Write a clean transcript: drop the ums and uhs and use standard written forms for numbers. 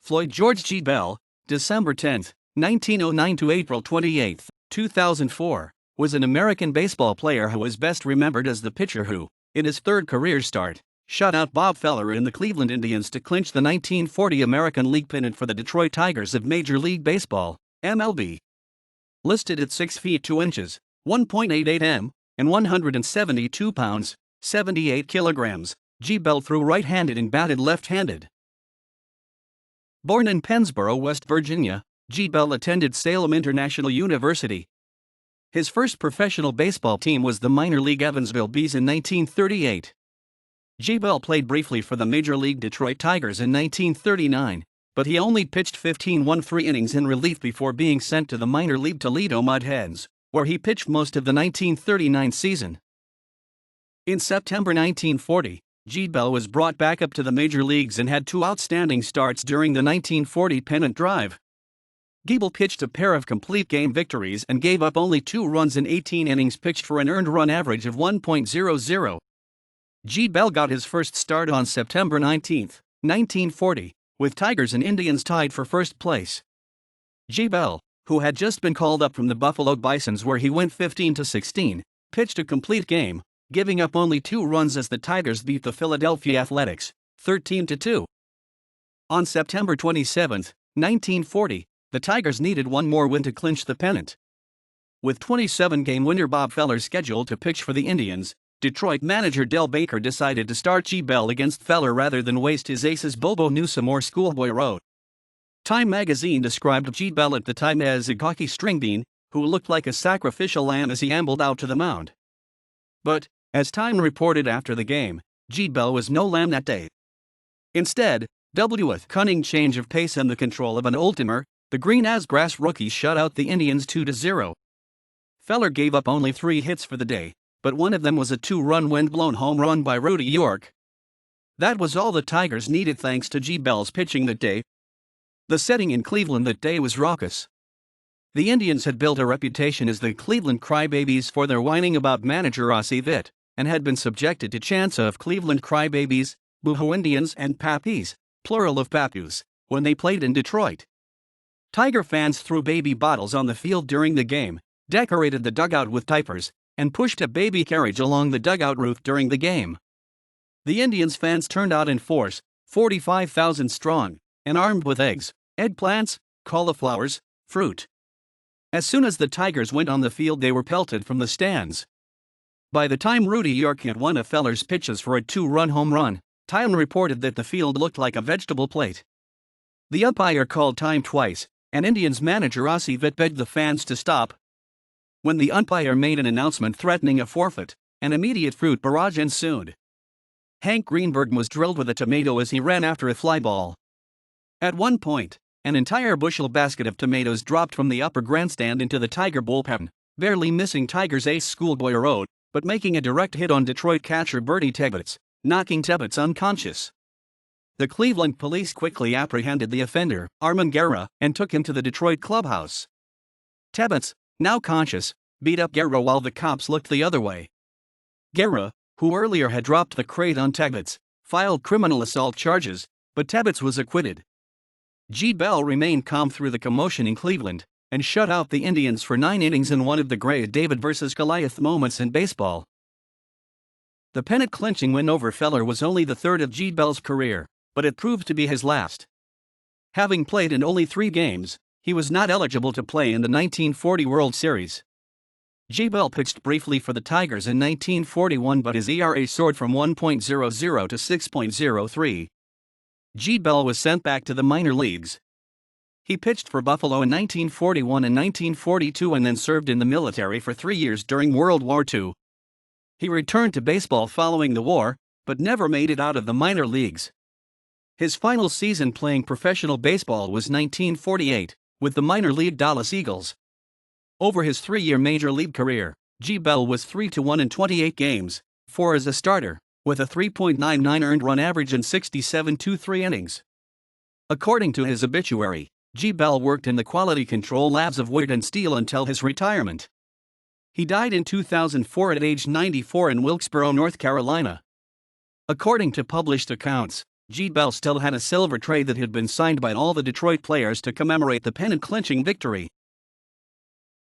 Floyd George Giebell, December 10, 1909 to April 28, 2004, was an American baseball player who is best remembered as the pitcher who, in his third career start, shut out Bob Feller in the Cleveland Indians to clinch the 1940 American League pennant for the Detroit Tigers of Major League Baseball, MLB. Listed at 6 feet 2 inches, 1.88 m, and 172 pounds, 78 kilograms, Giebell threw right-handed and batted left-handed. Born in Pennsboro, West Virginia, Giebell attended Salem International University. His first professional baseball team was the minor league Evansville Bees in 1938. Giebell played briefly for the Major League Detroit Tigers in 1939, but he only pitched 15 1/3 innings in relief before being sent to the minor league Toledo Mud Hens, where he pitched most of the 1939 season. In September 1940, Giebell was brought back up to the major leagues and had two outstanding starts during the 1940 pennant drive. Giebell pitched a pair of complete game victories and gave up only 2 runs in 18 innings pitched for an earned run average of 1.00. Giebell got his first start on September 19, 1940, with Tigers and Indians tied for first place. Giebell, who had just been called up from the Buffalo Bisons where he went 15-16, pitched a complete game, giving up only 2 runs as the Tigers beat the Philadelphia Athletics, 13-2. On September 27, 1940, the Tigers needed one more win to clinch the pennant. With 27-game winner Bob Feller scheduled to pitch for the Indians, Detroit manager Del Baker decided to start Giebell against Feller rather than waste his aces Bobo Newsom or Schoolboy Rote. Time magazine described Giebell at the time as a cocky string bean who looked like a sacrificial lamb as he ambled out to the mound. But, as Time reported after the game, Giebell was no lamb that day. Instead, with cunning change of pace and the control of an old-timer, the green-as-grass rookie shut out the Indians 2-0. Feller gave up only 3 hits for the day, but one of them was a 2-run wind-blown home run by Rudy York. That was all the Tigers needed thanks to Giebell's pitching that day. The setting in Cleveland that day was raucous. The Indians had built a reputation as the Cleveland Crybabies for their whining about manager Ossie Witt, and had been subjected to chants of Cleveland Crybabies, Boohoo Indians and Pappies, plural of Papus, when they played in Detroit. Tiger fans threw baby bottles on the field during the game, decorated the dugout with diapers, and pushed a baby carriage along the dugout roof during the game. The Indians fans turned out in force, 45,000 strong, and armed with eggs, eggplants, cauliflowers, fruit. As soon as the Tigers went on the field, they were pelted from the stands. By the time Rudy York hit one of Feller's pitches for a 2-run home run, Time reported that the field looked like a vegetable plate. The umpire called time twice, and Indians manager Ossie Witt begged the fans to stop. When the umpire made an announcement threatening a forfeit, an immediate fruit barrage ensued. Hank Greenberg was drilled with a tomato as he ran after a fly ball. At one point, an entire bushel basket of tomatoes dropped from the upper grandstand into the Tiger bullpen, barely missing Tigers ace Schoolboy Rote, but making a direct hit on Detroit catcher Bertie Tebbetts, knocking Tebbetts unconscious. The Cleveland police quickly apprehended the offender, Armand Guerra, and took him to the Detroit clubhouse. Tebbetts, now conscious, beat up Guerra while the cops looked the other way. Guerra, who earlier had dropped the crate on Tebbetts, filed criminal assault charges, but Tebbetts was acquitted. Giebell remained calm through the commotion in Cleveland, and shut out the Indians for 9 innings in one of the great David versus Goliath moments in baseball. The pennant-clinching win over Feller was only the third of Giebell's career, but it proved to be his last. Having played in only 3 games, he was not eligible to play in the 1940 World Series. Giebell pitched briefly for the Tigers in 1941, but his ERA soared from 1.00 to 6.03. Giebell was sent back to the minor leagues. He pitched for Buffalo in 1941 and 1942 and then served in the military for 3 years during World War II. He returned to baseball following the war, but never made it out of the minor leagues. His final season playing professional baseball was 1948, with the minor league Dallas Eagles. Over his 3-year major league career, Giebell was 3-1 in 28 games, 4 as a starter, with a 3.99 earned run average in 67 2/3 innings. According to his obituary, Giebell worked in the quality control labs of Wood and Steel until his retirement. He died in 2004 at age 94 in Wilkesboro, North Carolina. According to published accounts, Giebell still had a silver tray that had been signed by all the Detroit players to commemorate the pennant clinching victory.